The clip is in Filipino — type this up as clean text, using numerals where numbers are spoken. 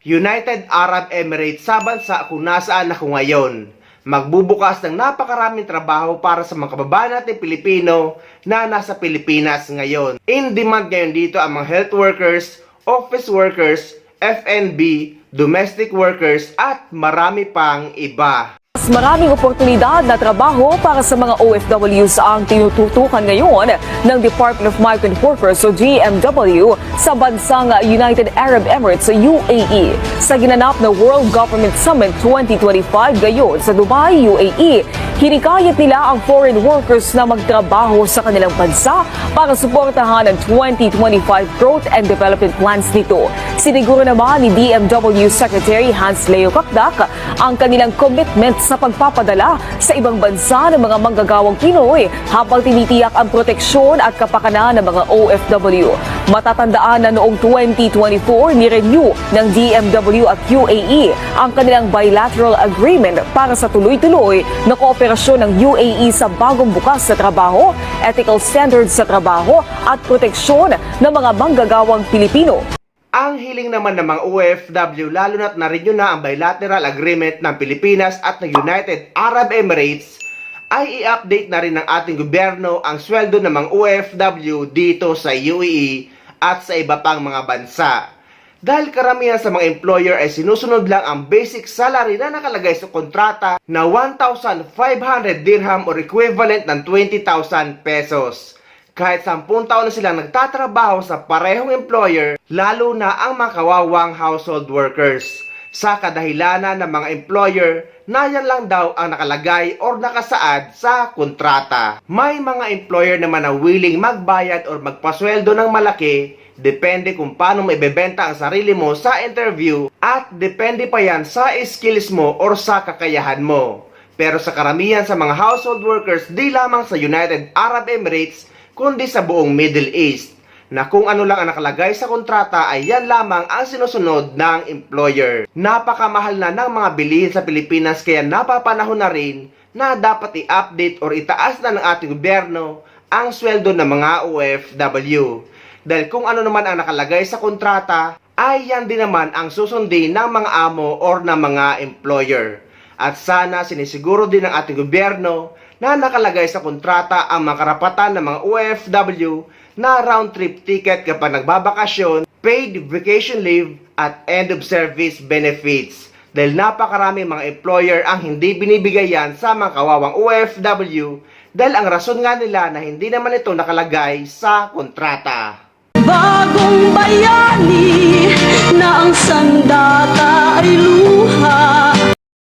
United Arab Emirates sa bansa kung nasaan ako ngayon. Magbubukas ng napakaraming trabaho para sa mga kababayan natin Pilipino na nasa Pilipinas ngayon. In demand ngayon dito ang mga health workers, office workers, F&B, domestic workers at marami pang iba. Mas maraming oportunidad na trabaho para sa mga OFWs ang tinututukan ngayon ng Department of Migrant Workers o DMW sa bansang United Arab Emirates o UAE. Sa ginanap na World Government Summit 2025 gayon sa Dubai, UAE, hinikayat nila ang foreign workers na magtrabaho sa kanilang bansa para suportahan ang 2025 growth and development plans nito. Siniguro naman ni DMW Secretary Hans Leo Kakdak ang kanilang commitment sa pagpapadala sa ibang bansa ng mga manggagawang Pinoy habang tinitiyak ang proteksyon at kapakanan ng mga OFW. Matatandaan na noong 2024 ni-renew ng DMW at UAE ang kanilang bilateral agreement para sa tuloy-tuloy na kooperasyon ng UAE sa bagong bukas sa trabaho, ethical standards sa trabaho at proteksyon ng mga manggagawang Pilipino. Ang hiling naman ng mga OFW lalo na't na-renew na ang bilateral agreement ng Pilipinas at ng United Arab Emirates ay i-update na rin ng ating gobyerno ang sweldo ng mga OFW dito sa UAE at sa iba pang mga bansa. Dahil karamihan sa mga employer ay sinusunod lang ang basic salary na nakalagay sa kontrata na 1,500 dirham or equivalent ng 20,000 pesos. Kahit 10 taon na silang nagtatrabaho sa parehong employer, lalo na ang mga kawawang household workers. Sa kadahilanan ng mga employer na yan lang daw ang nakalagay or nakasaad sa kontrata. May mga employer naman na willing magbayad or magpasweldo ng malaki, depende kung paano mo ibebenta ang sarili mo sa interview at depende pa yan sa skills mo or sa kakayahan mo. Pero sa karamihan sa mga household workers, di lamang sa United Arab Emirates, kundi sa buong Middle East, na kung ano lang ang nakalagay sa kontrata ay yan lamang ang sinusunod ng employer. Napakamahal na ng mga bilihin sa Pilipinas kaya napapanahon na rin na dapat i-update or itaas na ng ating gobyerno ang sweldo ng mga OFW. Dahil kung ano naman ang nakalagay sa kontrata ay yan din naman ang susundin ng mga amo or ng mga employer. At sana sinisiguro din ng ating gobyerno na nakalagay sa kontrata ang mga karapatan ng mga OFW na round-trip ticket kapag nagbabakasyon, paid vacation leave at end of service benefits. Dahil napakaraming mga employer ang hindi binibigay yan sa mga kawawang OFW dahil ang rason nga nila na hindi naman ito nakalagay sa kontrata. Bagong bayani na ang sandata.